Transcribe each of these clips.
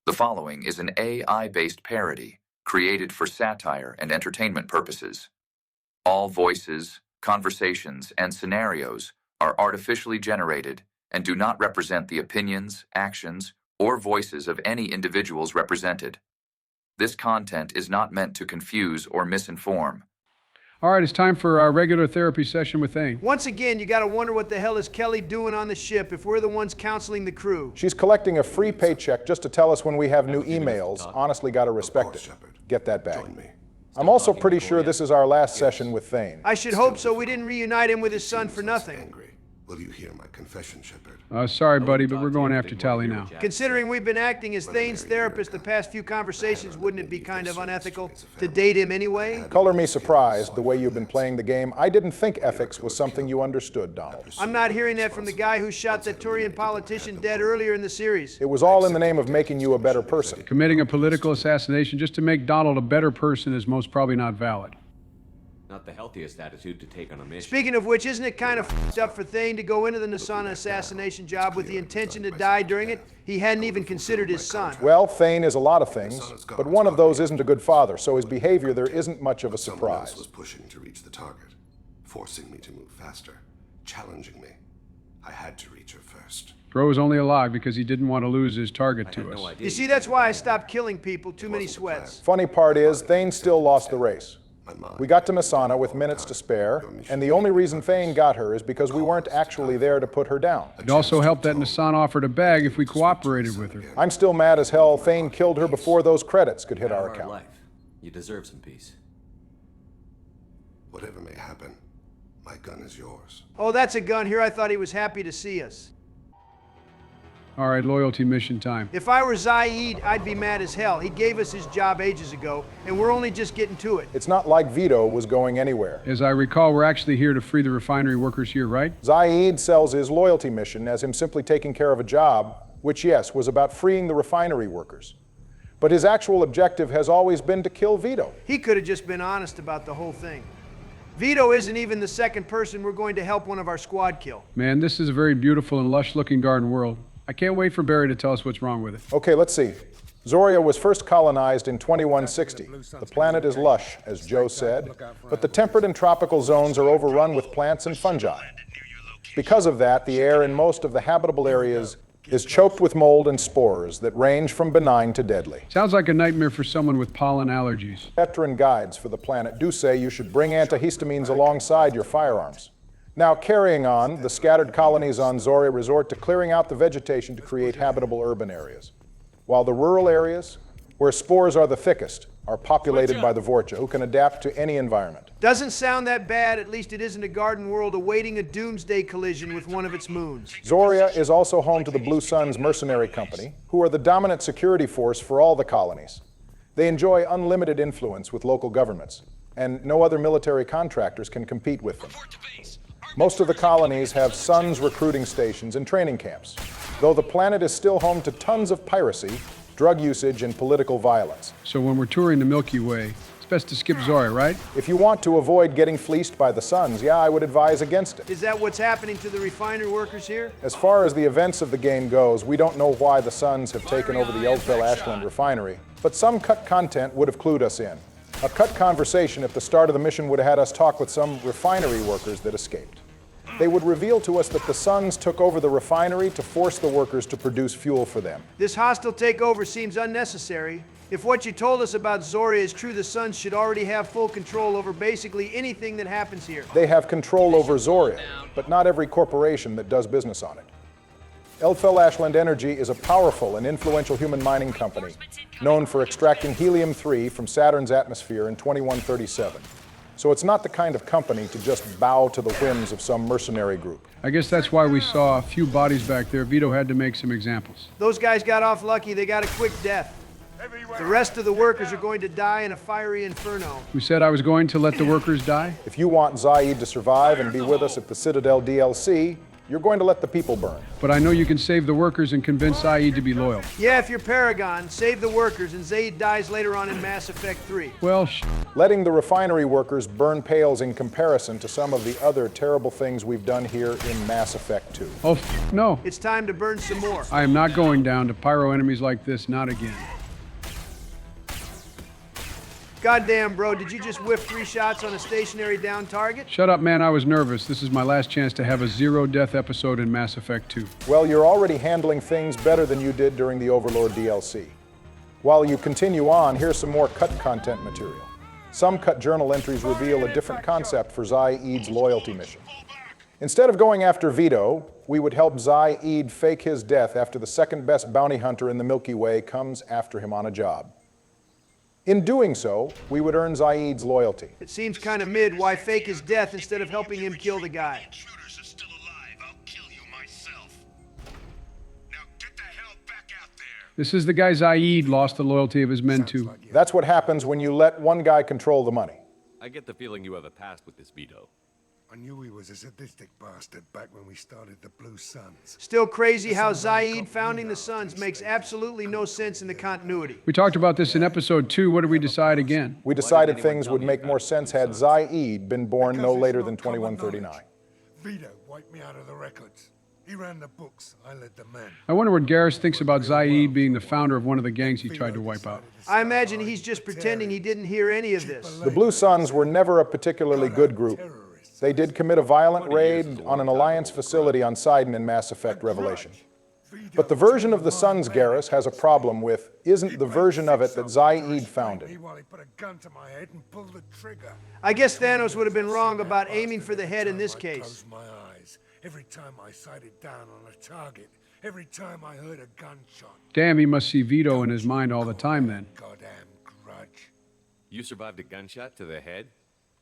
The following is an AI-based parody created for satire and entertainment purposes. All voices, conversations, and scenarios are artificially generated and do not represent the opinions, actions, or voices of any individuals represented. This content is not meant to confuse or misinform. All right, it's time for our regular therapy session with Aight. Once again, you gotta wonder what the hell is Kelly doing on the ship if we're the ones counseling the crew. She's collecting a free paycheck just to tell us when we have new emails. Honestly, gotta respect it. Get that back. I'm also pretty sure this is our last session with Thane. I should hope so. We didn't reunite him with his son for nothing. Will you hear my confession, Shepard? Sorry, buddy, but we're going after Tally now. Considering we've been acting as Thane's therapist the past few conversations, wouldn't it be kind of unethical to date him anyway? Color me surprised, the way you've been playing the game. I didn't think ethics was something you understood, Donald. I'm not hearing that from the guy who shot that Turian politician dead earlier in the series. It was all in the name of making you a better person. Committing a political assassination just to make Donald a better person is most probably not valid. Not the healthiest attitude to take on a mission. Speaking of which, isn't it kind of f***ed up for Thane to go into the Nasana assassination job with the intention to die during it? He hadn't even considered his son. Well, Thane is a lot of things, but one of those isn't a good father, so his behavior there isn't much of a Someone else surprise. was pushing to reach the target, forcing me to move faster, challenging me. I had to reach her first. Bro was only alive because he didn't want to lose his target to us. You see, that's why I stopped killing people. Too many sweats. Funny part is, Thane still lost the race. We got to Masana with minutes to spare, and the only reason Thane got her is because we weren't actually there to put her down. It also helped that Nassan offered a bag if we cooperated with her. I'm still mad as hell Thane killed her before those credits could hit our account. You deserve some peace. Whatever may happen, my gun is yours. Oh, that's a gun here. I thought he was happy to see us. All right, loyalty mission time. If I were Zaid, I'd be mad as hell. He gave us his job ages ago, and we're only just getting to it. It's not like Vito was going anywhere. As I recall, we're actually here to free the refinery workers here, right? Zaid sells his loyalty mission as him simply taking care of a job, which, yes, was about freeing the refinery workers. But his actual objective has always been to kill Vito. He could have just been honest about the whole thing. Vito isn't even the second person we're going to help one of our squad kill. Man, this is a very beautiful and lush-looking garden world. I can't wait for Barry to tell us what's wrong with it. Okay, let's see. Zoria was first colonized in 2160. The planet is lush, as Joe said, but the temperate and tropical zones are overrun with plants and fungi. Because of that, the air in most of the habitable areas is choked with mold and spores that range from benign to deadly. Sounds like a nightmare for someone with pollen allergies. Veteran guides for the planet do say you should bring antihistamines alongside your firearms. Now, carrying on, the scattered colonies on Zoria resort to clearing out the vegetation to create habitable urban areas, while the rural areas, where spores are the thickest, are populated by the Vorcha, who can adapt to any environment. Doesn't sound that bad. At least it isn't a garden world awaiting a doomsday collision with one of its moons. Zoria is also home to the Blue Suns Mercenary Company, who are the dominant security force for all the colonies. They enjoy unlimited influence with local governments, and no other military contractors can compete with them. Most of the colonies have Suns recruiting stations and training camps, though the planet is still home to tons of piracy, drug usage, and political violence. So when we're touring the Milky Way, it's best to skip Zoria, right? If you want to avoid getting fleeced by the Suns, yeah, I would advise against it. Is that what's happening to the refinery workers here? As far as the events of the game goes, we don't know why the Suns have taken over the Eldfell Ashland refinery, but some cut content would have clued us in. A cut conversation at the start of the mission would have had us talk with some refinery workers that escaped. They would reveal to us that the Suns took over the refinery to force the workers to produce fuel for them. This hostile takeover seems unnecessary. If what you told us about Zoria is true, the Suns should already have full control over basically anything that happens here. They have control over Zoria, but not every corporation that does business on it. Eldfell Ashland Energy is a powerful and influential human mining company known for extracting helium-3 from Saturn's atmosphere in 2137. So it's not the kind of company to just bow to the whims of some mercenary group. I guess that's why we saw a few bodies back there. Vito had to make some examples. Those guys got off lucky. They got a quick death. The rest of the workers are going to die in a fiery inferno. Who said I was going to let the workers die? If you want Zaid to survive and be with us at the Citadel DLC, You're going to let the people burn. But I know you can save the workers and convince Aight to be loyal. Yeah, if you're Paragon, save the workers and Zaid dies later on in Mass Effect 3. Well, Letting the refinery workers burn pales in comparison to some of the other terrible things we've done here in Mass Effect 2. oh, no. It's time to burn some more. I am not going down to pyro enemies like this, not again. Goddamn, bro, did you just whiff 3 shots on a stationary down target? Shut up, man, I was nervous. This is my last chance to have a zero-death episode in Mass Effect 2. Well, you're already handling things better than you did during the Overlord DLC. While you continue on, here's some more cut content material. Some cut journal entries reveal a different concept for Zaid's loyalty mission. Instead of going after Vito, we would help Zaid fake his death after the second best bounty hunter in the Milky Way comes after him on a job. In doing so, we would earn Zaid's loyalty. It seems kind of mid. Why fake his death instead of helping him kill the guy? Intruders are still alive. I'll kill you myself. Now get the hell back out there. This is the guy Zaid lost the loyalty of his men to. That's what happens when you let one guy control the money. I get the feeling you have a past with this Vito. I knew he was a sadistic bastard back when we started the Blue Suns. Still crazy how Zaid founding the Suns makes absolutely no sense in the continuity. We talked about this in episode 2. What did we decide again? We decided things would make more sense had Zaid been born no later than 2139. Vito wiped me out of the records. He ran the books, I led the men. I wonder what Garrus thinks about Zaid being the founder of one of the gangs he tried to wipe out. I imagine he's just pretending he didn't hear any of this. The Blue Suns were never a particularly good group. They did commit a violent raid on an Alliance facility on Sidon in Mass Effect Revelation. But the version of the Suns Garrus has a problem with isn't the version of it that Zaid founded. While he put a gun to my head and pulled the trigger. I guess Thanos would have been wrong about aiming for the head in this I case. closed my eyes. Every time I sighted down on a target. Every time I heard a gunshot. Damn, he must see Vito in his mind all the time then. Goddamn grudge. You survived a gunshot to the head?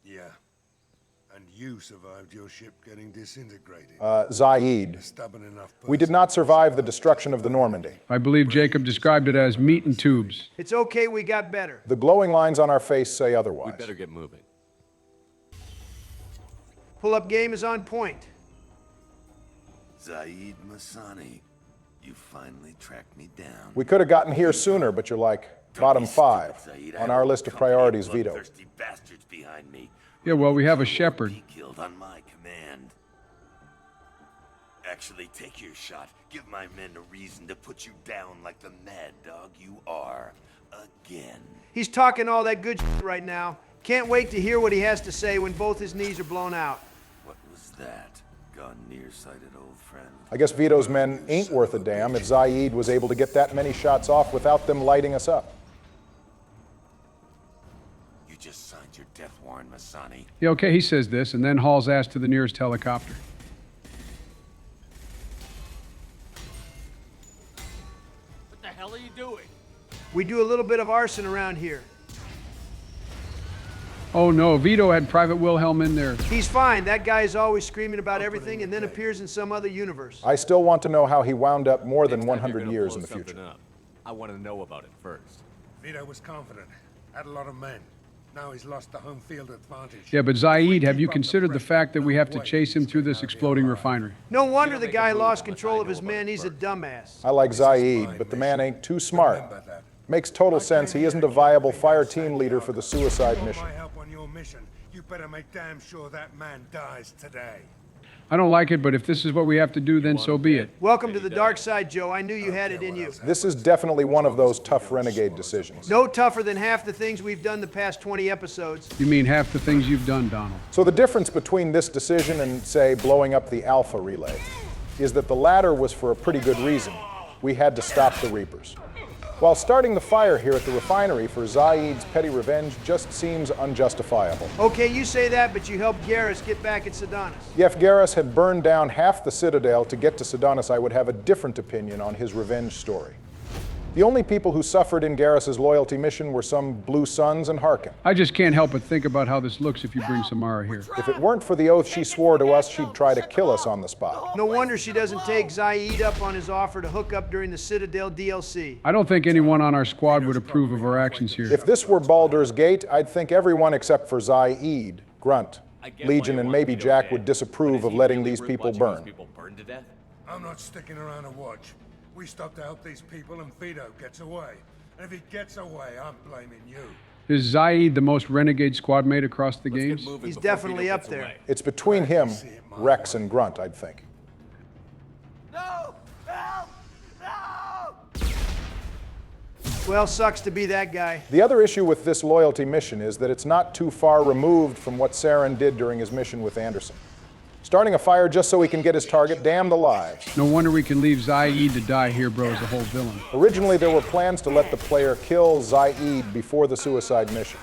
Yeah. And you survived your ship getting disintegrated. Zaid. Stubborn enough. We did not survive the destruction of the Normandy. I believe Jacob described it as meat and tubes. It's okay, we got better. The glowing lines on our face say otherwise. We better get moving. Pull-up game is on point. Zaid Masani, you finally tracked me down. We could have gotten here sooner, but you're like bottom 5 on our list of priorities, Vito. Bloodthirsty bastards behind me. Yeah, well, we have a shepherd. Be killed on my command. Actually, take your shot. Give my men a reason to put you down like the mad dog you are. Again. He's talking all that good shit right now. Can't wait to hear what he has to say when both his knees are blown out. What was that? Gone nearsighted, old friend. I guess Vito's men ain't worth a damn if Zaid was able to get that many shots off without them lighting us up. You just signed your death warrant, Masani. Yeah, okay, he says this, and then hauls ass to the nearest helicopter. What the hell are you doing? We do a little bit of arson around here. Oh no, Vito had Private Wilhelm in there. He's fine. That guy is always screaming about everything and then appears in some other universe. I still want to know how he wound up more than Next time you're 100 gonna years blow in the something future. up. I want to know about it first. Vito was confident. Had a lot of men. Now he's lost the home field advantage. Yeah, but Zaid, have you considered the fact that we have to chase him through this exploding refinery? No wonder the guy lost control of his men. He's a dumbass. I like Zaid, but the man ain't too smart. Remember that. Makes total sense he isn't a viable fire team leader for the suicide Want mission. my help on your mission. You better make damn sure that man dies today. I don't like it, but if this is what we have to do, then so be it. Welcome to the dark side, Joe. I knew you had it in you. This is definitely one of those tough renegade decisions. No tougher than half the things we've done the past 20 episodes. You mean half the things you've done, Donald. So the difference between this decision and, say, blowing up the Alpha relay is that the latter was for a pretty good reason. We had to stop the Reapers. While starting the fire here at the refinery for Zaid's petty revenge just seems unjustifiable. Okay, you say that, but you helped Garrus get back at Sedonis. If Garrus had burned down half the Citadel to get to Sedonis, I would have a different opinion on his revenge story. The only people who suffered in Garrus's loyalty mission were some Blue Suns and Harkin. I just can't help but think about how this looks if you bring Samara here. If it weren't for the oath she swore to us, she'd try to kill us on the spot. No wonder she doesn't take Zaid up on his offer to hook up during the Citadel DLC. I don't think anyone on our squad would approve of our actions here. If this were Baldur's Gate, I'd think everyone except for Zaid grunt. I get Legion why you and want maybe Vito Jack dead, would but disapprove is of he letting really these worth people watching burn. these people burn to death? I'm not sticking around to watch. We stop to help these people and Vito gets away. And if he gets away, I'm blaming you. Is Zaid the most renegade squad mate across the Let's get games? moving He's before definitely Vito up gets there. away. It's between him, Rex, and Grunt, I'd think. No! Help! No! Well, sucks to be that guy. The other issue with this loyalty mission is that it's not too far removed from what Saren did during his mission with Anderson. Starting a fire just so he can get his target, damn the lives. No wonder we can leave Zaid to die here, bro, as a whole villain. Originally, there were plans to let the player kill Zaid before the suicide mission,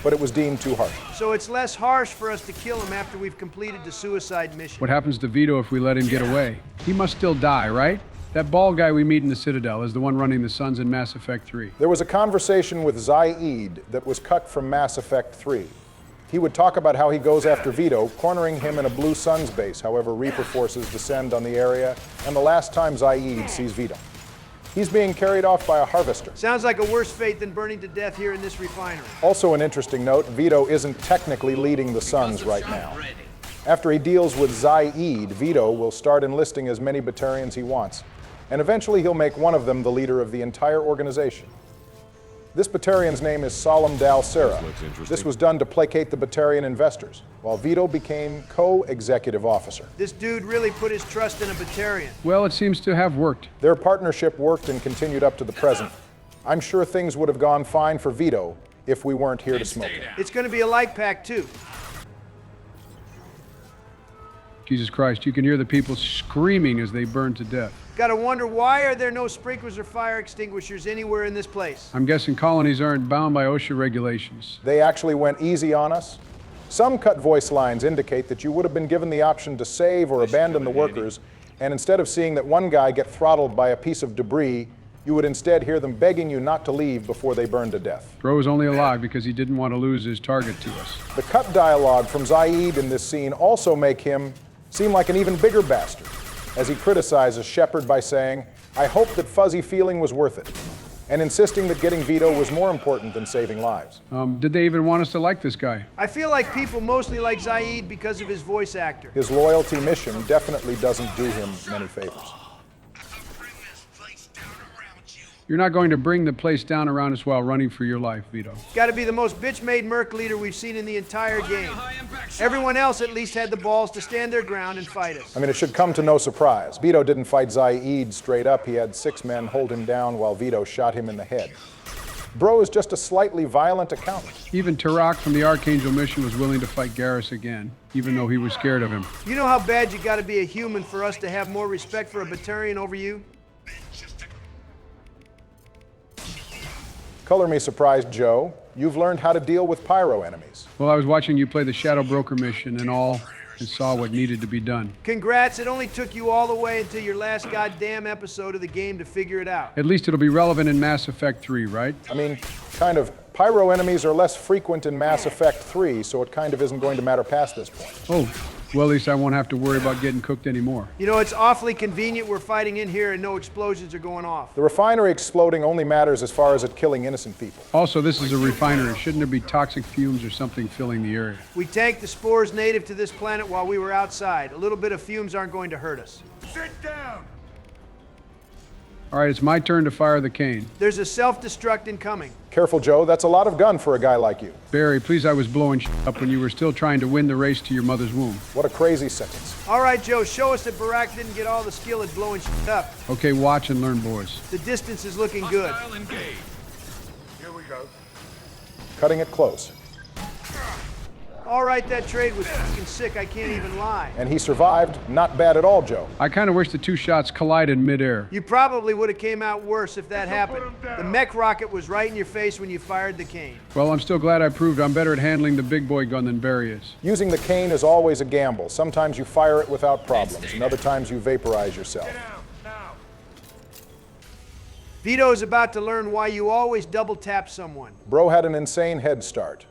but it was deemed too harsh. So it's less harsh for us to kill him after we've completed the suicide mission. What happens to Vito if we let him get away? He must still die, right? That bald guy we meet in the Citadel is the one running the Suns in Mass Effect 3. There was a conversation with Zaid that was cut from Mass Effect 3. He would talk about how he goes after Vito, cornering him in a Blue Suns base, however Reaper forces descend on the area, and the last time Zaid sees Vito. He's being carried off by a harvester. Sounds like a worse fate than burning to death here in this refinery. Also an interesting note, Vito isn't technically leading the Suns right now. After he deals with Zaid, Vito will start enlisting as many Batarians he wants, and eventually he'll make one of them the leader of the entire organization. This Batarian's name is Solemn Dal Sera. This was done to placate the Batarian investors, while Vito became co-executive officer. This dude really put his trust in a Batarian. Well, it seems to have worked. Their partnership worked and continued up to the present. I'm sure things would have gone fine for Vito if we weren't here to smoke it. It's going to be a light pack, too. Jesus Christ, you can hear the people screaming as they burn to death. Gotta wonder, why are there no sprinklers or fire extinguishers anywhere in this place? I'm guessing colonies aren't bound by OSHA regulations. They actually went easy on us. Some cut voice lines indicate that you would have been given the option to save or abandon the workers, and instead of seeing that one guy get throttled by a piece of debris, you would instead hear them begging you not to leave before they burn to death. Bro was only alive because he didn't want to lose his target to us. The cut dialogue from Zaid in this scene also make him seem like an even bigger bastard, as he criticizes Shepard by saying, "I hope that fuzzy feeling was worth it," and insisting that getting Vito was more important than saving lives. Did they even want us to like this guy? I feel like people mostly like Zaid because of his voice actor. His loyalty mission definitely doesn't do him many favors. You're not going to bring the place down around us while running for your life, Vito. Gotta be the most bitch-made merc leader we've seen in the entire game. Everyone else at least had the balls to stand their ground and fight us. I mean, it should come to no surprise. Vito didn't fight Zaid straight up. He had 6 men hold him down while Vito shot him in the head. Bro is just a slightly violent accountant. Even Tarak from the Archangel mission was willing to fight Garrus again, even though he was scared of him. You know how bad you gotta be a human for us to have more respect for a Batarian over you? Color me surprised, Joe. You've learned how to deal with pyro enemies. Well, I was watching you play the Shadow Broker mission and saw what needed to be done. Congrats, it only took you all the way until your last goddamn episode of the game to figure it out. At least it'll be relevant in Mass Effect 3, right? I mean, kind of. Pyro enemies are less frequent in Mass Effect 3, so it kind of isn't going to matter past this point. Oh, well, at least I won't have to worry about getting cooked anymore. You know, it's awfully convenient we're fighting in here and no explosions are going off. The refinery exploding only matters as far as it killing innocent people. Also, this is a refinery. Shouldn't there be toxic fumes or something filling the area? We tanked the spores native to this planet while we were outside. A little bit of fumes aren't going to hurt us. Sit down! All right, it's my turn to fire the cane. There's a self-destruct incoming. Careful, Joe. That's a lot of gun for a guy like you. Barry, please, I was blowing up when you were still trying to win the race to your mother's womb. What a crazy sentence. All right, Joe, show us that Barack didn't get all the skill at blowing up. Okay, watch and learn, boys. The distance is looking good. Here we go. Cutting it close. All right, that trade was fucking sick, I can't even lie. And he survived. Not bad at all, Joe. I kind of wish the 2 shots collided midair. You probably would have came out worse if that happened. The mech rocket was right in your face when you fired the cane. Well, I'm still glad I proved I'm better at handling the big boy gun than Barry is. Using the cane is always a gamble. Sometimes you fire it without problems, and other times you vaporize yourself. Now. Vito's about to learn why you always double tap someone. Bro had an insane head start,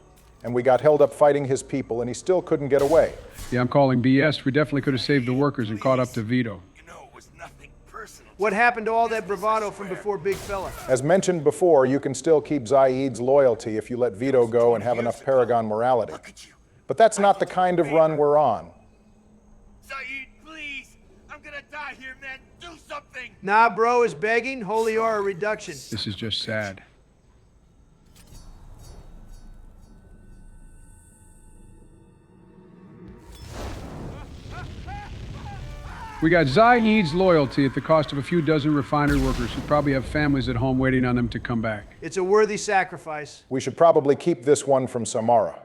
and we got held up fighting his people, and he still couldn't get away. Yeah, I'm calling BS. We definitely could have saved the workers and caught up to Vito. You know, it was nothing personal. What happened to all that bravado from before Big Fella? As mentioned before, you can still keep Zaid's loyalty if you let Vito go and have enough Paragon morality. Look at you. But that's not the kind of run we're on. Saeed, please! I'm gonna die here, man! Do something! Nah, bro is begging, holy or a reduction. This is just sad. We got Zaid's loyalty at the cost of a few dozen refinery workers who probably have families at home waiting on them to come back. It's a worthy sacrifice. We should probably keep this one from Samara.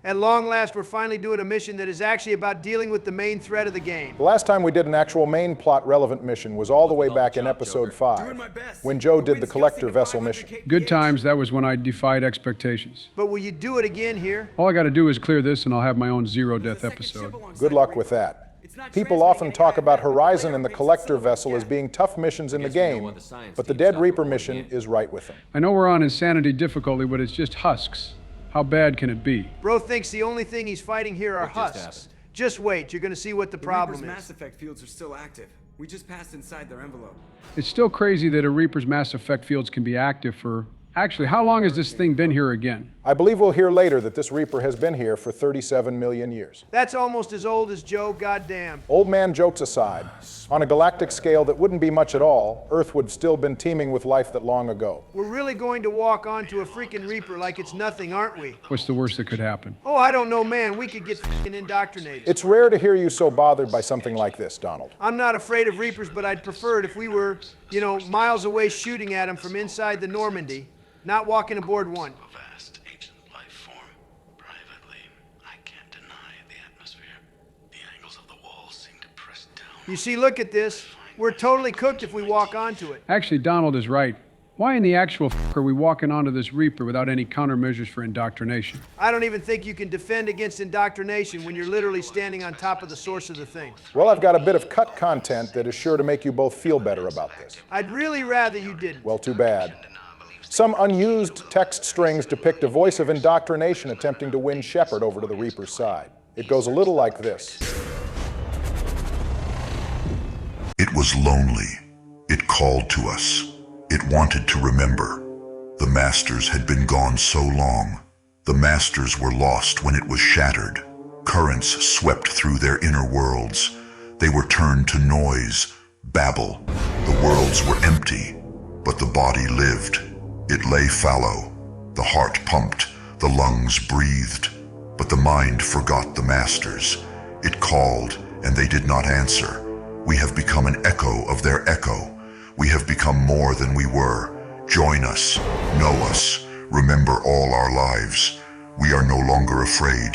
At long last, we're finally doing a mission that is actually about dealing with the main threat of the game. The last time we did an actual main plot relevant mission was all the way back in episode 5, when Joe did the collector vessel mission. Good times, that was when I defied expectations. But will you do it again here? All I gotta do is clear this and I'll have my own zero-death episode. Good luck with that. People often talk about Horizon and the collector vessel as being tough missions in the game, but the Dead Reaper mission is right with them. I know we're on insanity difficulty, but it's just husks. How bad can it be? Bro thinks the only thing he's fighting here are husks. Just wait, you're gonna see what the problem is. Mass effect fields are still active. We just passed inside their envelope. It's still crazy that a Reaper's Mass Effect fields can be active for... Actually, how long has this thing been here again? I believe we'll hear later that this Reaper has been here for 37 million years. That's almost as old as Joe, goddamn. Old man jokes aside, on a galactic scale that wouldn't be much at all, Earth would still been teeming with life that long ago. We're really going to walk onto a freaking Reaper like it's nothing, aren't we? What's the worst that could happen? Oh, I don't know, man. We could get freaking indoctrinated. It's rare to hear you so bothered by something like this, Donald. I'm not afraid of Reapers, but I'd prefer it if we were, miles away shooting at them from inside the Normandy. Not walking aboard one. A vast ancient life form. Privately, I can't deny the atmosphere. The angles of the walls seem to press down. You see, look at this. We're totally cooked if we walk onto it. Actually, Donald is right. Why in the actual f*** are we walking onto this Reaper without any countermeasures for indoctrination? I don't even think you can defend against indoctrination when you're literally standing on top of the source of the thing. Well, I've got a bit of cut content that is sure to make you both feel better about this. I'd really rather you didn't. Well, too bad. Some unused text strings depict a voice of indoctrination attempting to win Shepard over to the Reaper's side. It goes a little like this. It was lonely. It called to us. It wanted to remember. The Masters had been gone so long. The Masters were lost when it was shattered. Currents swept through their inner worlds. They were turned to noise, babble. The worlds were empty, but the body lived. It lay fallow. The heart pumped, the lungs breathed, but the mind forgot the Masters. It called, and they did not answer. We have become an echo of their echo. We have become more than we were. Join us, know us, remember all our lives. We are no longer afraid.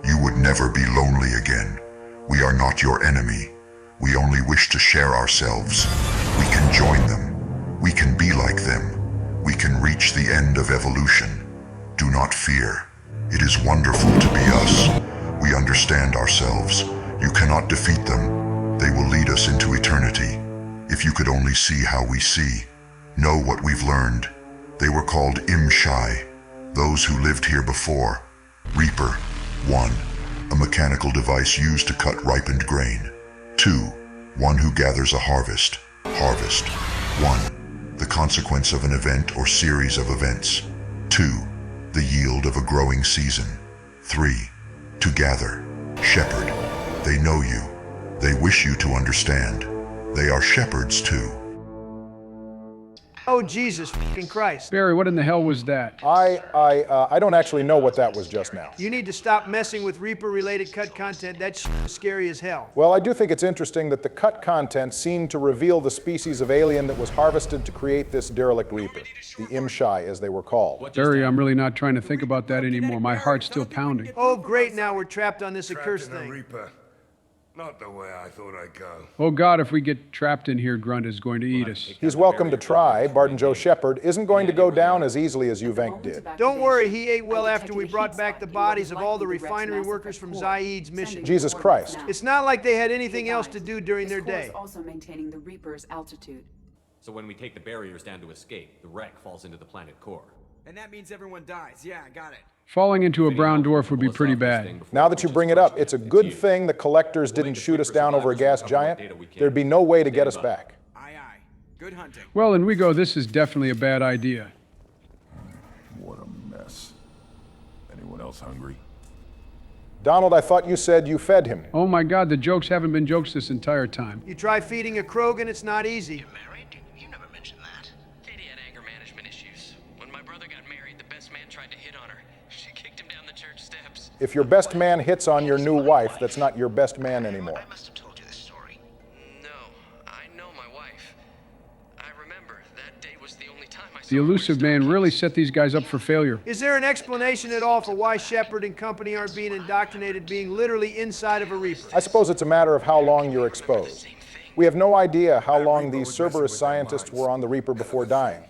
You would never be lonely again. We are not your enemy. We only wish to share ourselves. We can join them. We can be like them. We can reach the end of evolution. Do not fear. It is wonderful to be us. We understand ourselves. You cannot defeat them. They will lead us into eternity. If you could only see how we see, know what we've learned. They were called Imshai, those who lived here before. Reaper, 1, a mechanical device used to cut ripened grain. 2, one who gathers a harvest. Harvest, 1. The consequence of an event or series of events. 2. The yield of a growing season. 3. To gather. Shepherd. They know you. They wish you to understand. They are shepherds too. Oh, Jesus fucking Christ. Barry, what in the hell was that? I don't actually know what that was just now. You need to stop messing with Reaper-related cut content. That's scary as hell. Well, I do think it's interesting that the cut content seemed to reveal the species of alien that was harvested to create this derelict Reaper, the Imshai, as they were called. Barry, I'm really not trying to think about that anymore. My heart's still pounding. Oh, great, now we're trapped on this accursed Trapped in a thing. Reaper. Not the way I thought I'd go. Oh God, if we get trapped in here, Grunt is going to eat us. He's welcome to try. Barton Joe Shepard isn't going to go down as easily as Uvenk did. Don't worry, he ate well after we brought back the bodies of all the refinery workers from Zaid's mission. Jesus Christ. It's not like they had anything else to do during their day. Also maintaining the Reaper's altitude. So when we take the barriers down to escape, the wreck falls into the planet core. And that means everyone dies. Yeah, I got it. Falling into a brown dwarf would be pretty bad. Now that you bring it up, it's a good thing the collectors didn't shoot us down over a gas giant. There'd be no way to get us back. Aye, aye. Good hunting. Well, Enrico, this is definitely a bad idea. What a mess. else hungry? Donald, I thought you said you fed him. Oh my God, the jokes haven't been jokes this entire time. You try feeding a Krogan, it's not easy. You married? You never mentioned that. Katie had anger management issues. When my brother got married, the best man tried to hit on her. She kicked him down the church steps. If your best man hits on your new wife, that's not your best man anymore. I must have told you this story. No, I know my wife. I remember that day was the only time I saw The elusive man really set these guys up for failure. Is there an explanation at all for why Shepard and company aren't being indoctrinated being literally inside of a Reaper? I suppose it's a matter of how long you're exposed. We have no idea how long these Cerberus scientists were on the Reaper before dying.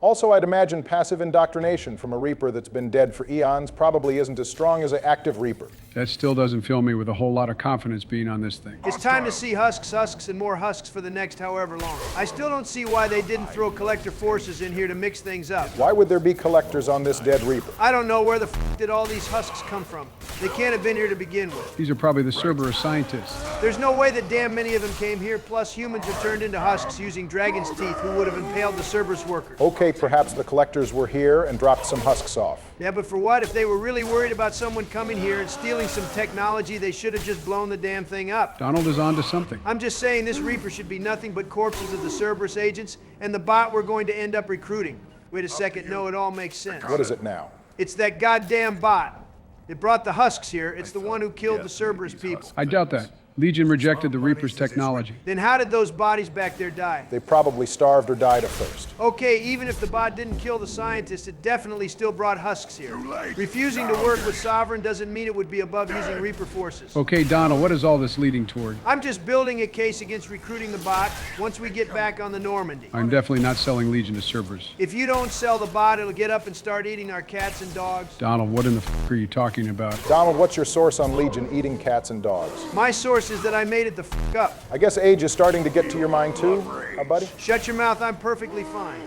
Also, I'd imagine passive indoctrination from a Reaper that's been dead for eons probably isn't as strong as an active Reaper. That still doesn't fill me with a whole lot of confidence being on this thing. It's time to see husks, and more husks for the next however long. I still don't see why they didn't throw collector forces in here to mix things up. Why would there be collectors on this dead Reaper? I don't know where the f did all these husks come from. They can't have been here to begin with. These are probably the Cerberus scientists. There's no way that damn many of them came here, plus humans are turned into husks using dragon's teeth who would have impaled the Cerberus workers. Okay, perhaps the collectors were here and dropped some husks off. Yeah, but for what? If they were really worried about someone coming here and stealing some technology, they should have just blown the damn thing up. Donald is on to something. I'm just saying this Reaper should be nothing but corpses of the Cerberus agents and the bot we're going to end up recruiting. Wait a second, no, it all makes sense. What is it now? It's that goddamn bot. It brought the husks here. It's the one who killed the Cerberus people. I doubt that. Legion rejected the Reaper's technology. Then how did those bodies back there die? They probably starved or died of thirst. Okay, even if the bot didn't kill the scientists, it definitely still brought husks here. Refusing to work with Sovereign doesn't mean it would be above using Reaper forces. Okay, Donald, what is all this leading toward? I'm just building a case against recruiting the bot once we get back on the Normandy. I'm definitely not selling Legion to Cerberus. If you don't sell the bot, it'll get up and start eating our cats and dogs. Donald, what in the f are you talking about? Donald, what's your source on Legion eating cats and dogs? My source is that I made it the f up. I guess age is starting to get to your mind too, buddy? Shut your mouth, I'm perfectly fine.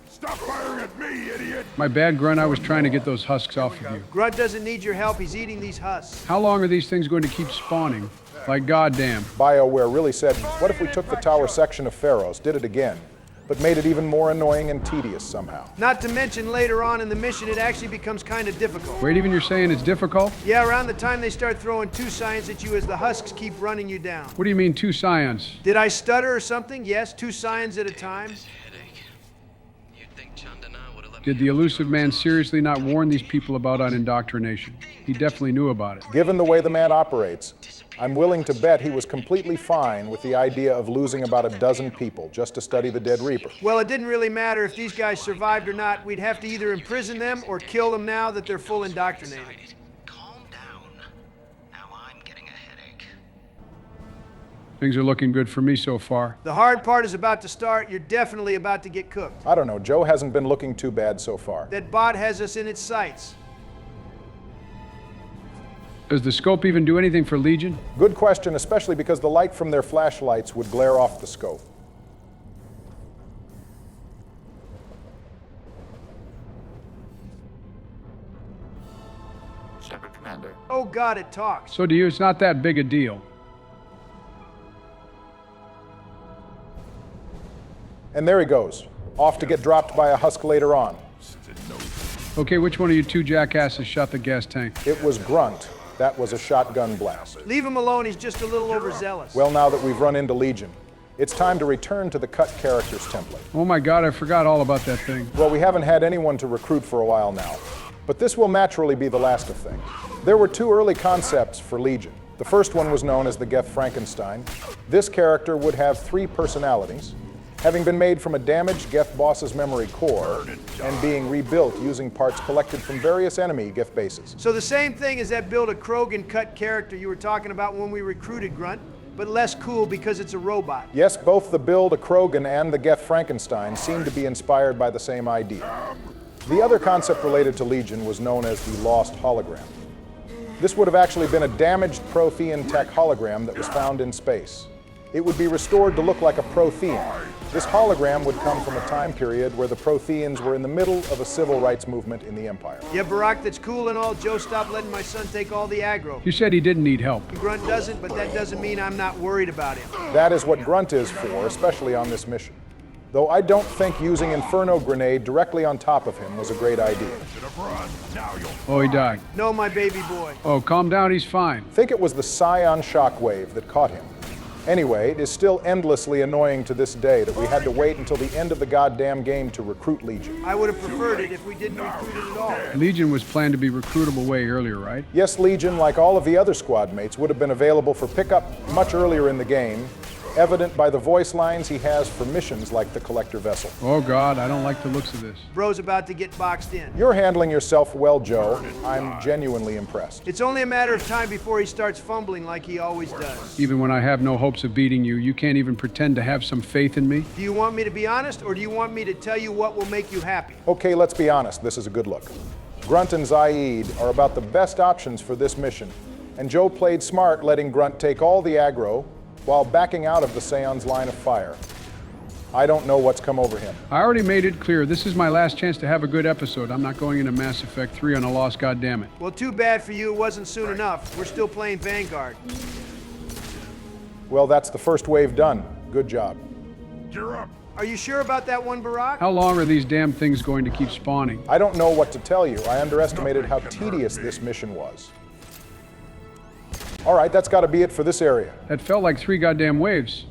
Stop firing at me, idiot! My bad, Grunt. I was trying to get those husks off of you. Grunt doesn't need your help. He's eating these husks. How long are these things going to keep spawning? Like goddamn. BioWare really said, what if we took the tower section of Pharaohs, did it again, but made it even more annoying and tedious somehow? Not to mention later on in the mission, it actually becomes kind of difficult. Wait, even you're saying it's difficult? Yeah, around the time they start throwing 2 scions at you as the husks keep running you down. What do you mean 2 scions? Did I stutter or something? Yes, 2 scions at a time. Did the elusive man seriously not warn these people about indoctrination? He definitely knew about it. Given the way the man operates, I'm willing to bet he was completely fine with the idea of losing about a dozen people just to study the dead Reaper. Well, it didn't really matter if these guys survived or not. We'd have to either imprison them or kill them now that they're full indoctrinated. Calm down. Now I'm getting a headache. Things are looking good for me so far. The hard part is about to start. You're definitely about to get cooked. I don't know. Joe hasn't been looking too bad so far. That bot has us in its sights. Does the scope even do anything for Legion? Good question, especially because the light from their flashlights would glare off the scope. Shepard, Commander. Oh God, it talks. So to you, it's not that big a deal. And there he goes, off to get dropped by a husk later on. Okay, which one of you 2 jackasses shot the gas tank? It was Grunt. That was a shotgun blast. Leave him alone, he's just a little overzealous. Well, now that we've run into Legion, it's time to return to the cut characters template. Oh my God, I forgot all about that thing. Well, we haven't had anyone to recruit for a while now, but this will naturally be the last of things. There were 2 early concepts for Legion. The first one was known as the Geth Frankenstein. This character would have 3 personalities, having been made from a damaged Geth boss's memory core and being rebuilt using parts collected from various enemy Geth bases. So the same thing as that build a Krogan cut character you were talking about when we recruited Grunt, but less cool because it's a robot. Yes, both the build a Krogan and the Geth Frankenstein seem to be inspired by the same idea. The other concept related to Legion was known as the Lost Hologram. This would have actually been a damaged Prothean tech hologram that was found in space. It would be restored to look like a Prothean. This hologram would come from a time period where the Protheans were in the middle of a civil rights movement in the Empire. Yeah, Barack, that's cool and all. Joe, stop letting my son take all the aggro. You said he didn't need help. Grunt doesn't, but that doesn't mean I'm not worried about him. That is what Grunt is for, especially on this mission. though I don't think using Inferno Grenade directly on top of him was a great idea. Oh, he died. No, my baby boy. Oh, calm down, he's fine. I think it was the Scion shockwave that caught him. Anyway, it is still endlessly annoying to this day that we had to wait until the end of the goddamn game to recruit Legion. I would have preferred it if we didn't recruit it at all. Legion was planned to be recruitable way earlier, right? Yes, Legion, like all of the other squad mates, would have been available for pickup much earlier in the game, evident by the voice lines he has for missions like the Collector Vessel. Oh God, I don't like the looks of this. Bro's about to get boxed in. You're handling yourself well, Joe. I'm genuinely impressed. It's only a matter of time before he starts fumbling like he always does. Even when I have no hopes of beating you, you can't even pretend to have some faith in me? Do you want me to be honest, or do you want me to tell you what will make you happy? Okay, let's be honest. This is a good look. Grunt and Zaid are about the best options for this mission, and Joe played smart letting Grunt take all the aggro while backing out of the Seon's line of fire. I don't know what's come over him. I already made it clear, this is my last chance to have a good episode. I'm not going into Mass Effect 3 on a loss, goddammit. Well, too bad for you, it wasn't soon enough. We're still playing Vanguard. Well, that's the first wave done. Good job. You're up. Are you sure about that one, Barack? How long are these damn things going to keep spawning? I don't know what to tell you. I underestimated how tedious this mission was. All right, that's got to be it for this area. That felt like 3 goddamn waves.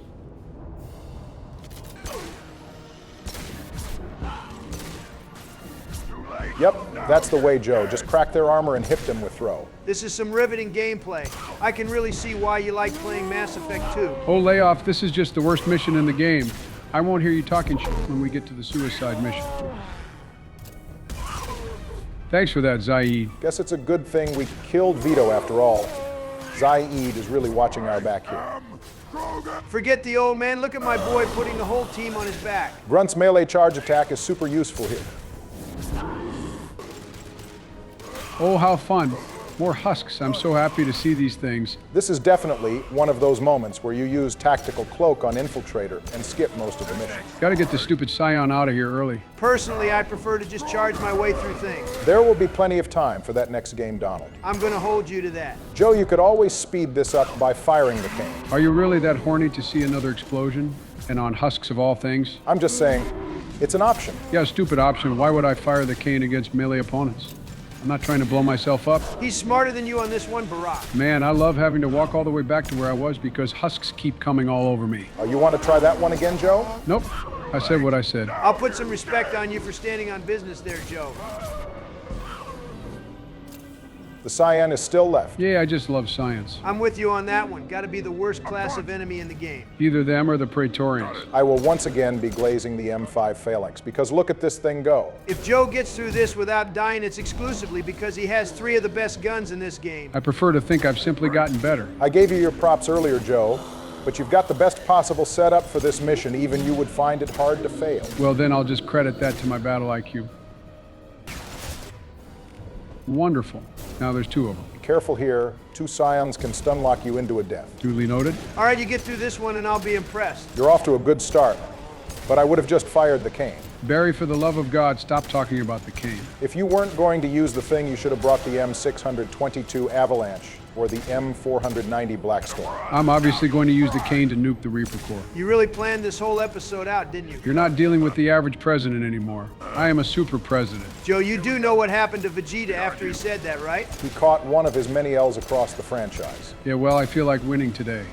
Yep, that's the way, Joe. Just crack their armor and hit them with throw. This is some riveting gameplay. I can really see why you like playing Mass Effect 2. Oh, lay off. This is just the worst mission in the game. I won't hear you talking shit when we get to the suicide mission. Thanks for that, Zaid. Guess it's a good thing we killed Vito after all. Zaid is really watching our back here. Forget the old man. Look at my boy putting the whole team on his back. Grunt's melee charge attack is super useful here. Oh, how fun. More husks. I'm so happy to see these things. This is definitely one of those moments where you use Tactical Cloak on Infiltrator and skip most of the mission. Gotta get the stupid Scion out of here early. Personally, I prefer to just charge my way through things. There will be plenty of time for that next game, Donald. I'm gonna hold you to that. Joe, you could always speed this up by firing the cane. Are you really that horny to see another explosion? And on husks of all things? I'm just saying, it's an option. Yeah, stupid option. Why would I fire the cane against melee opponents? I'm not trying to blow myself up. He's smarter than you on this one, Barack. Man, I love having to walk all the way back to where I was because husks keep coming all over me. Oh, you want to try that one again, Joe? Nope. I said what I said. I'll put some respect on you for standing on business there, Joe. The Scion is still left. Yeah, I just love science. I'm with you on that one. Gotta be the worst class of enemy in the game. Either them or the Praetorians. I will once again be glazing the M5 phalanx, because look at this thing go. If Joe gets through this without dying, it's exclusively because he has 3 of the best guns in this game. I prefer to think I've simply gotten better. I gave you your props earlier, Joe, but you've got the best possible setup for this mission. Even you would find it hard to fail. Well, then I'll just credit that to my battle IQ. Wonderful. Now there's 2 of them. Careful here. 2 Scions can stun lock you into a death. Duly noted. All right, you get through this one and I'll be impressed. You're off to a good start, but I would have just fired the cane. Barry, for the love of God, stop talking about the cane. If you weren't going to use the thing, you should have brought the M622 Avalanche or the M490 Blackstorm. I'm obviously going to use the cane to nuke the Reaper Corps. You really planned this whole episode out, didn't you? You're not dealing with the average president anymore. I am a super president. Joe, you do know what happened to Vegeta after he said that, right? He caught one of his many L's across the franchise. Yeah, well, I feel like winning today.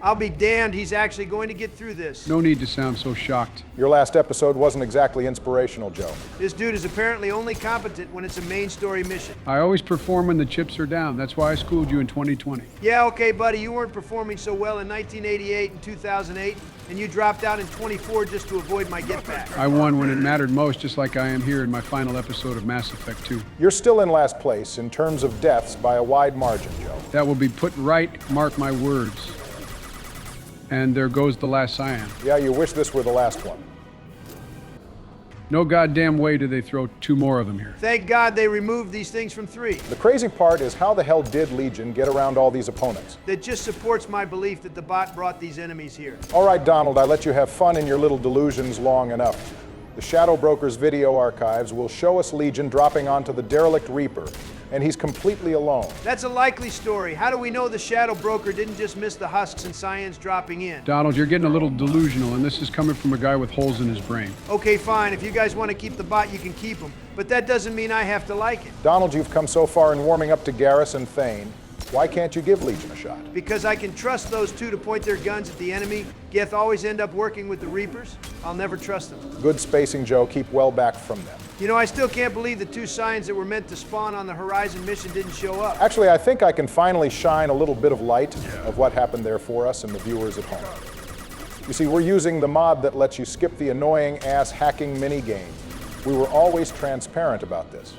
I'll be damned he's actually going to get through this. No need to sound so shocked. Your last episode wasn't exactly inspirational, Joe. This dude is apparently only competent when it's a main story mission. I always perform when the chips are down. That's why I schooled you in 2020. Yeah, okay, buddy, you weren't performing so well in 1988 and 2008, and you dropped out in 24 just to avoid my get back. I won when it mattered most, just like I am here in my final episode of Mass Effect 2. You're still in last place in terms of deaths by a wide margin, Joe. That will be put right, mark my words. And there goes the last Scion. Yeah, you wish this were the last one. No goddamn way do they throw 2 more of them here. Thank God they removed these things from 3. The crazy part is how the hell did Legion get around all these opponents? That just supports my belief that the bot brought these enemies here. All right, Donald, I let you have fun in your little delusions long enough. The Shadow Broker's video archives will show us Legion dropping onto the derelict Reaper and he's completely alone. That's a likely story. How do we know the Shadow Broker didn't just miss the husks and Cyans dropping in? Donald, you're getting a little delusional, and this is coming from a guy with holes in his brain. Okay, fine. If you guys want to keep the bot, you can keep him. But that doesn't mean I have to like it. Donald, you've come so far in warming up to Garrus and Thane. Why can't you give Legion a shot? Because I can trust those two to point their guns at the enemy. Geth always end up working with the Reapers. I'll never trust them. Good spacing, Joe. Keep well back from them. You know, I still can't believe the two Cyans that were meant to spawn on the Horizon mission didn't show up. Actually, I think I can finally shine a little bit of light of what happened there for us and the viewers at home. You see, we're using the mod that lets you skip the annoying-ass hacking minigame. We were always transparent about this.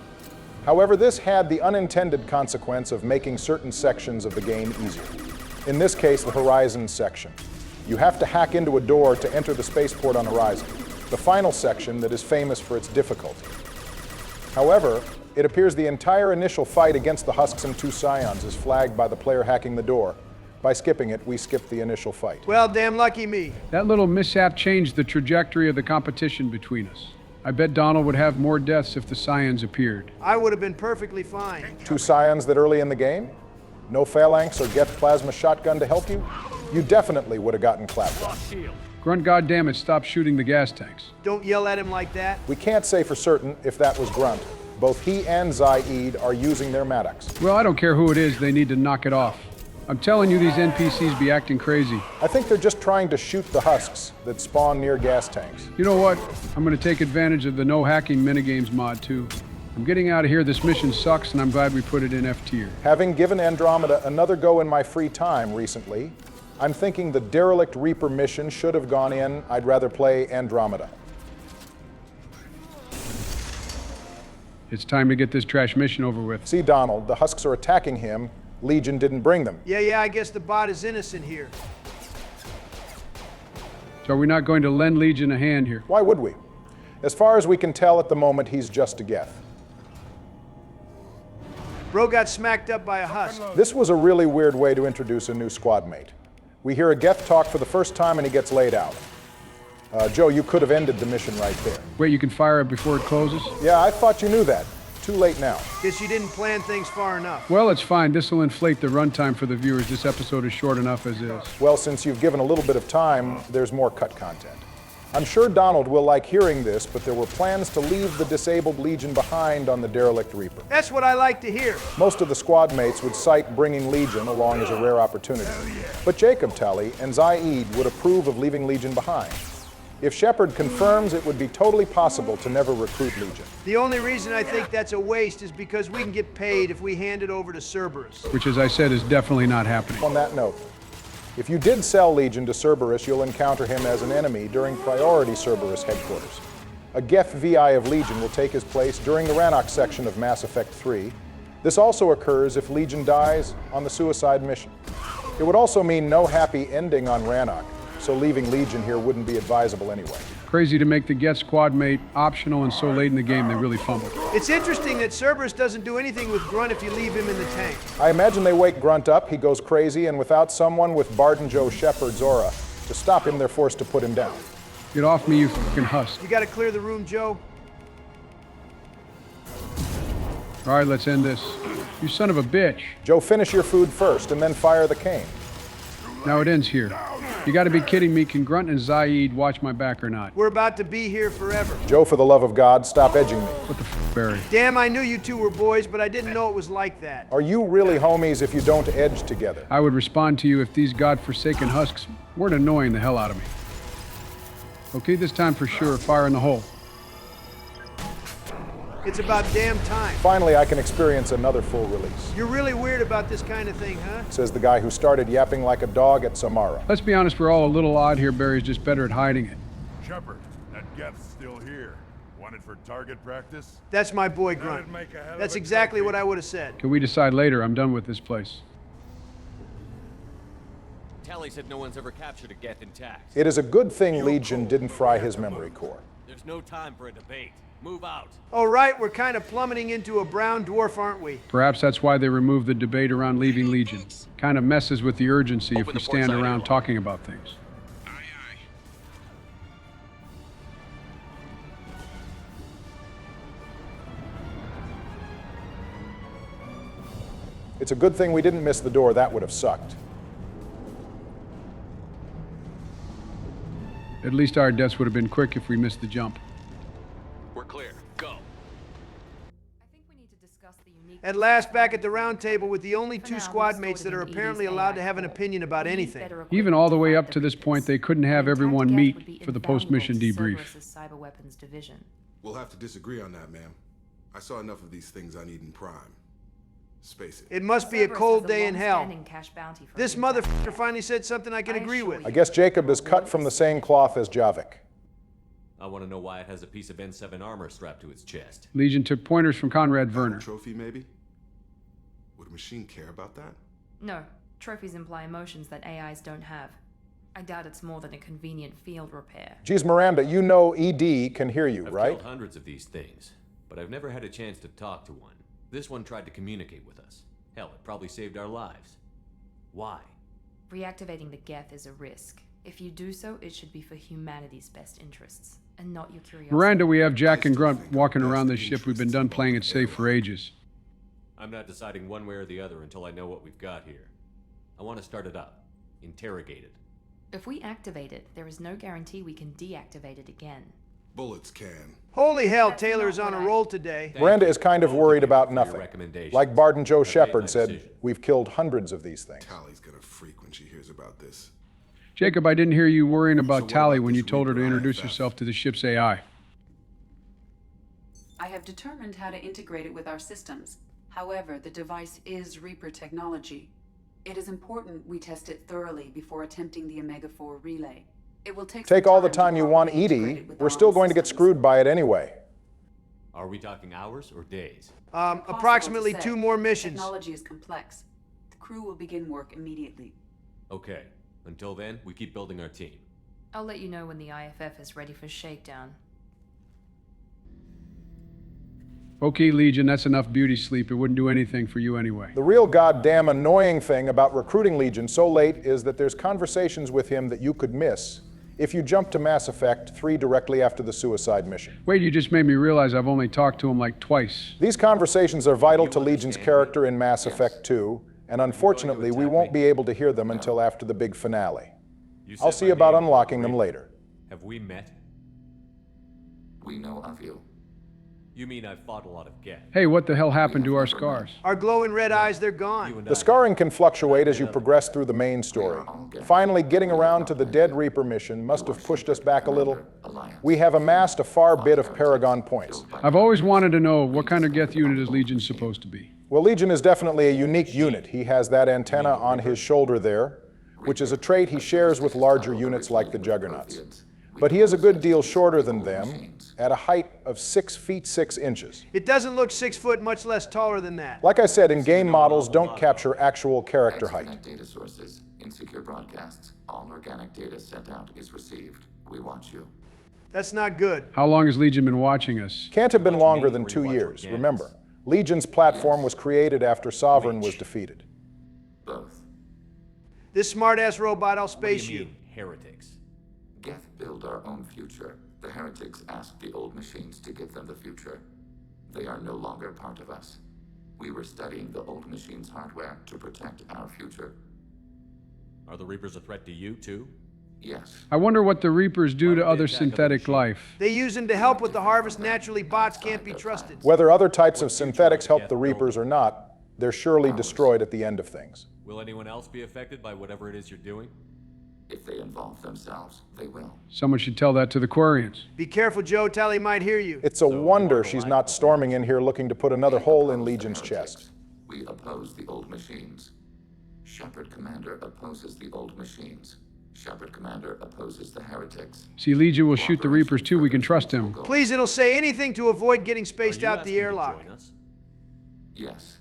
However, this had the unintended consequence of making certain sections of the game easier. In this case, the Horizon section. You have to hack into a door to enter the spaceport on Horizon, the final section that is famous for its difficulty. However, it appears the entire initial fight against the Husks and two Scions is flagged by the player hacking the door. By skipping it, we skipped the initial fight. Well, damn lucky me. That little mishap changed the trajectory of the competition between us. I bet Donald would have more deaths if the Scions appeared. I would have been perfectly fine. Two Scions that early in the game? No Phalanx or Geth plasma shotgun to help you? You definitely would have gotten clapped on. Grunt, goddammit, stop shooting the gas tanks. Don't yell at him like that. We can't say for certain if that was Grunt. Both he and Zaid are using their Maddox. Well, I don't care who it is, they need to knock it off. I'm telling you, these NPCs be acting crazy. I think they're just trying to shoot the husks that spawn near gas tanks. You know what? I'm going to take advantage of the no hacking minigames mod, too. I'm getting out of here. This mission sucks, and I'm glad we put it in F tier. Having given Andromeda another go in my free time recently, I'm thinking the Derelict Reaper mission should have gone in. I'd rather play Andromeda. It's time to get this trash mission over with. See, Donald, the husks are attacking him. Legion didn't bring them. Yeah, I guess the bot is innocent here. So are we not going to lend Legion a hand here? Why would we? As far as we can tell at the moment, he's just a Geth. Bro got smacked up by a husk. This was a really weird way to introduce a new squad mate. We hear a Geth talk for the first time and he gets laid out. Joe, you could have ended the mission right there. Wait, you can fire it before it closes? Yeah, I thought you knew that. Too late now. Guess you didn't plan things far enough. Well, it's fine. This will inflate the runtime for the viewers. This episode is short enough as is. Well, since you've given a little bit of time, there's more cut content. I'm sure Donald will like hearing this, but there were plans to leave the disabled Legion behind on the Derelict Reaper. That's what I like to hear. Most of the squad mates would cite bringing Legion along as a rare opportunity. But Jacob Tully and Zaid would approve of leaving Legion behind. If Shepard confirms, it would be totally possible to never recruit Legion. The only reason I think that's a waste is because we can get paid if we hand it over to Cerberus. Which, as I said, is definitely not happening. On that note, if you did sell Legion to Cerberus, you'll encounter him as an enemy during priority Cerberus headquarters. A Geth VI of Legion will take his place during the Rannoch section of Mass Effect 3. This also occurs if Legion dies on the suicide mission. It would also mean no happy ending on Rannoch, so leaving Legion here wouldn't be advisable anyway. Crazy to make the Geth squad mate optional and so late in the game they really fumbled. It's interesting that Cerberus doesn't do anything with Grunt if you leave him in the tank. I imagine they wake Grunt up, he goes crazy, and without someone with Barden Joe Shepard's aura to stop him, they're forced to put him down. Get off me, you fucking husk. You gotta clear the room, Joe. All right, let's end this. You son of a bitch. Joe, finish your food first and then fire the cane. Now it ends here. You gotta be kidding me. Can Grunt and Zaid watch my back or not? We're about to be here forever. Joe, for the love of God, stop edging me. What the f, Barry? Damn, I knew you two were boys, but I didn't know it was like that. Are you really homies if you don't edge together? I would respond to you if these godforsaken husks weren't annoying the hell out of me. Okay, this time for sure, fire in the hole. It's about damn time. Finally, I can experience another full release. You're really weird about this kind of thing, huh? Says the guy who started yapping like a dog at Samara. Let's be honest, we're all a little odd here. Barry's just better at hiding it. Shepard, that Geth's still here. Wanted for target practice? That's my boy, Grunt. That's exactly what I would have said. Can we decide later? I'm done with this place. Tally said no one's ever captured a Geth intact. It is a good thing Legion didn't fry his memory core. There's no time for a debate. Move out. Oh, right, we're kind of plummeting into a brown dwarf, aren't we? Perhaps that's why they removed the debate around leaving Legion. Kind of messes with the urgency if we stand around talking about things. It's a good thing we didn't miss the door. That would have sucked. At least our deaths would have been quick if we missed the jump. We're clear. Go. At last, back at the round table with the only two squad mates that are apparently allowed to have an opinion about anything. Even all the way up to this point, they couldn't have everyone meet for the post-mission debrief. We'll have to disagree on that, ma'am. I saw enough of these things on Eden Prime. Space it. It must be a cold day in hell. This motherfucker finally said something I can agree with. I guess Jacob is cut from the same cloth as Javik. I want to know why it has a piece of N7 armor strapped to its chest. Legion took pointers from Conrad Werner. Trophy, maybe? Would a machine care about that? No. Trophies imply emotions that AIs don't have. I doubt it's more than a convenient field repair. Geez, Miranda, you know ED can hear you, right? I've killed hundreds of these things, but I've never had a chance to talk to one. This one tried to communicate with us. Hell, it probably saved our lives. Why? Reactivating the Geth is a risk. If you do so, it should be for humanity's best interests, and not your curiosity. Miranda, we have Jack and Grunt walking around this ship. We've been done playing it safe for ages. I'm not deciding one way or the other until I know what we've got here. I want to start it up. Interrogate it. If we activate it, there is no guarantee we can deactivate it again. Bullets can. Holy hell, Taylor is on a roll today. Miranda is kind of worried about nothing. Like Bard and Joe Shepard said, we've killed hundreds of these things. Tally's gonna freak when she hears about this. Jacob, I didn't hear you worrying about Tally when you told her to introduce herself to the ship's AI. I have determined how to integrate it with our systems. However, the device is Reaper technology. It is important we test it thoroughly before attempting the Omega-4 relay. It will take all the time you want, Edie. We're still going to get screwed by it anyway. Are we talking hours or days? Approximately 2 more missions. Technology is complex. The crew will begin work immediately. Okay. Until then, we keep building our team. I'll let you know when the IFF is ready for shakedown. Okay, Legion, that's enough beauty sleep. It wouldn't do anything for you anyway. The real goddamn annoying thing about recruiting Legion so late is that there's conversations with him that you could miss if you jump to Mass Effect 3 directly after the suicide mission. Wait, you just made me realize I've only talked to him like twice. These conversations are vital to Legion's character in Mass Effect 2, and unfortunately we won't be able to hear them until after the big finale. I'll see about unlocking them later. Have we met? We know of you. You mean I've fought a lot of Geth? Hey, what the hell happened to our scars? Our glowing red eyes, they're gone. The scarring can fluctuate as you progress through the main story. Finally, getting around to the Dead Reaper mission must have pushed us back a little. We have amassed a far bit of Paragon points. I've always wanted to know, what kind of Geth unit is Legion supposed to be? Well, Legion is definitely a unique unit. He has that antenna on his shoulder there, which is a trait he shares with larger units like the Juggernauts. But he is a good deal shorter than them, at a height of 6 feet 6 inches. It doesn't look 6 foot, much less taller than that. Like I said, in-game models don't capture actual character height. Data sources, insecure broadcasts. All organic data sent out is received. We watch you. That's not good. How long has Legion been watching us? Can't have been longer than 2 years. Remember, Legion's platform was created after Sovereign was defeated. Both. This smart-ass robot, I'll space you. Heretics. Geth build our own future. The heretics asked the old machines to give them the future. They are no longer part of us. We were studying the old machines' hardware to protect our future. Are the Reapers a threat to you, too? Yes. I wonder what the Reapers do to other synthetic life. They use them to help with the harvest. Naturally, bots can't be trusted. Whether other types of synthetics help the Reapers or not, they're surely destroyed at the end of things. Will anyone else be affected by whatever it is you're doing? If they involve themselves, they will. Someone should tell that to the Quarians. Be careful, Joe. Tally might hear you. It's a wonder she's not storming in here looking to put another hole in Legion's chest. We oppose the old machines. Shepard Commander opposes the old machines. Shepard Commander opposes the heretics. See, Legion will shoot the Reapers too. We can trust him. Please, it'll say anything to avoid getting spaced out the airlock. Yes.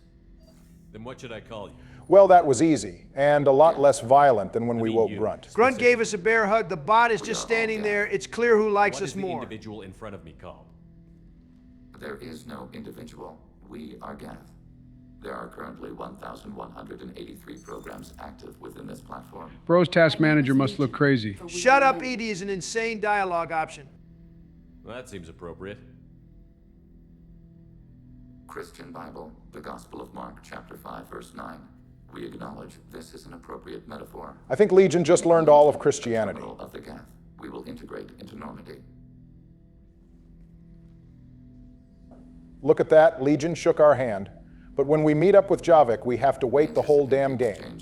Then what should I call you? Well, that was easy, and a lot less violent than when we woke Grunt. Grunt gave us a bear hug. The bot is just standing there. It's clear who likes us more. What is the individual in front of me called? There is no individual. We are Geth. There are currently 1,183 programs active within this platform. Bro's task manager must look crazy. Shut up, Edie is an insane dialogue option. Well, that seems appropriate. Christian Bible, the Gospel of Mark, chapter 5, verse 9. We acknowledge this is an appropriate metaphor. I think Legion just learned all of Christianity. Of the Gath, we will integrate into Normandy. Look at that, Legion shook our hand. But when we meet up with Javik, we have to wait the whole damn game.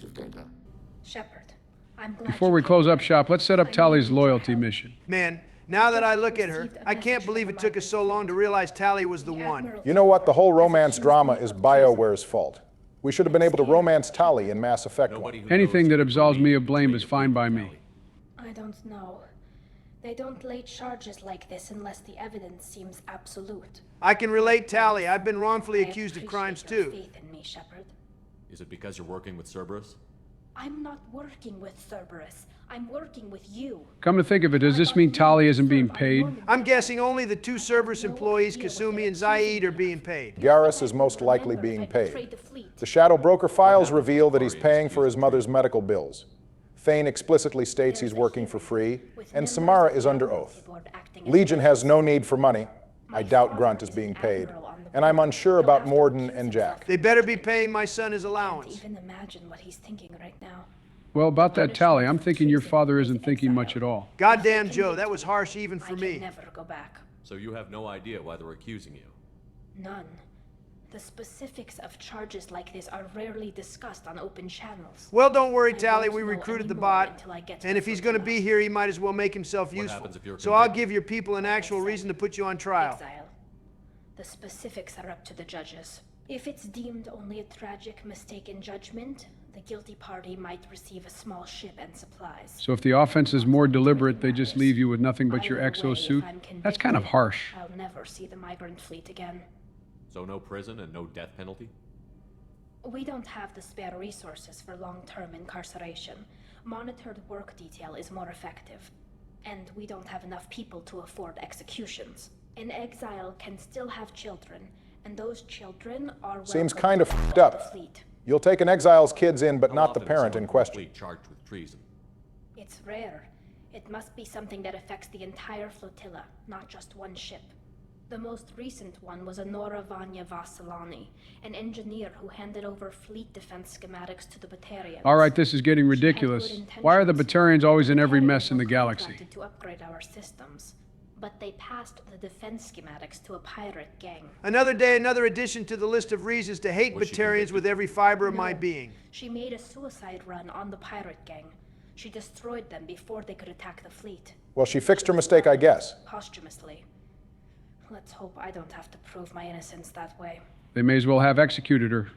Shepard, I'm glad. Before we close up shop, let's set up Tally's loyalty mission. Man, now that I look at her, I can't believe it took us so long to realize Tally was the one. You know what? The whole romance drama is BioWare's fault. We should have been able to romance Tally in Mass Effect 1. Anything that absolves me of blame is fine by me. I don't know. They don't lay charges like this unless the evidence seems absolute. I can relate, Tally. I've been wrongfully accused of crimes too. Faith in me, Shepard. Is it because you're working with Cerberus? I'm not working with Cerberus. I'm working with you. Come to think of it, does this mean Tally isn't being paid? I'm guessing only the two Cerberus employees, Kasumi and Zaid, are being paid. Garrus is most likely being paid. The Shadow Broker files reveal that he's paying for his mother's medical bills. Thane explicitly states he's working for free, and Samara is under oath. Legion has no need for money. I doubt Grunt is being paid. And I'm unsure about Morden and Jack. They better be paying my son his allowance. Can't even imagine what he's thinking right now. Well, about that Tally, I'm thinking your father isn't thinking much at all. Goddamn Joe, that was harsh even for me. I can never go back. So you have no idea why they're accusing you? None. The specifics of charges like this are rarely discussed on open channels. Well, don't worry, Tally. We recruited the bot, and if he's going to be here, he might as well make himself useful. So I'll give your people an actual reason to put you on trial. Exile. The specifics are up to the judges. If it's deemed only a tragic mistake in judgment, the guilty party might receive a small ship and supplies. So if the offense is more deliberate, they just leave you with nothing but your exosuit? That's kind of harsh. I'll never see the migrant fleet again. So no prison and no death penalty? We don't have the spare resources for long-term incarceration. Monitored work detail is more effective. And we don't have enough people to afford executions. An exile can still have children, and those children are Seems kind of f***ed up. You'll take an exile's kids in, but not the parent in question. Charged with treason. It's rare. It must be something that affects the entire flotilla, not just one ship. The most recent one was Anora Vanya Vasilani, an engineer who handed over fleet defense schematics to the Batarians. All right, this is getting ridiculous. Why are the Batarians always in every mess in the galaxy? To upgrade our systems, but they passed the defense schematics to a pirate gang. Another day, another addition to the list of reasons to hate Batarians with every fiber of my being. She made a suicide run on the pirate gang. She destroyed them before they could attack the fleet. Well, she fixed her mistake, I guess. Posthumously. Let's hope I don't have to prove my innocence that way. They may as well have executed her.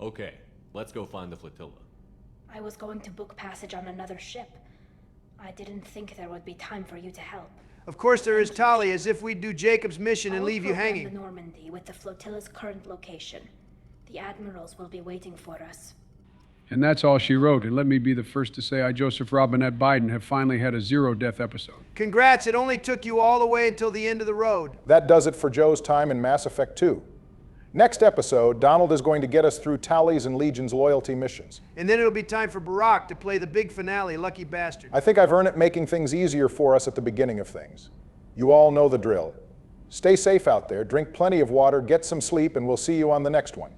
Okay, let's go find the flotilla. I was going to book passage on another ship. I didn't think there would be time for you to help. Of course there is, Tally, as if we'd do Jacob's mission and leave you hanging. The Normandy with the flotilla's current location. The admirals will be waiting for us. And that's all she wrote. And let me be the first to say I, Joseph Robinette Biden, have finally had a zero-death episode. Congrats, it only took you all the way until the end of the road. That does it for Joe's time in Mass Effect 2. Next episode, Donald is going to get us through Tally's and Legion's loyalty missions. And then it'll be time for Barack to play the big finale, Lucky Bastard. I think I've earned it making things easier for us at the beginning of things. You all know the drill. Stay safe out there, drink plenty of water, get some sleep, and we'll see you on the next one.